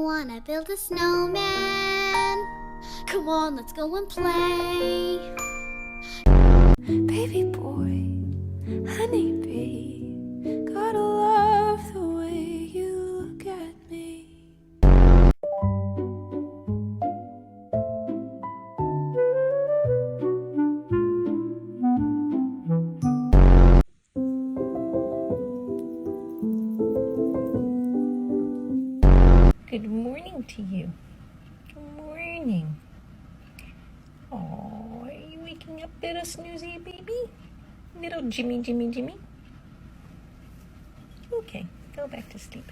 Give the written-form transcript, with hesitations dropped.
you wanna build a snowman? Come on, let's go and play. Baby boy, honey bee, gotta love the way you look at me. Good morning to you. Good morning. Oh, are you waking up, little snoozy baby? Little Jimmy. Okay, go back to sleep.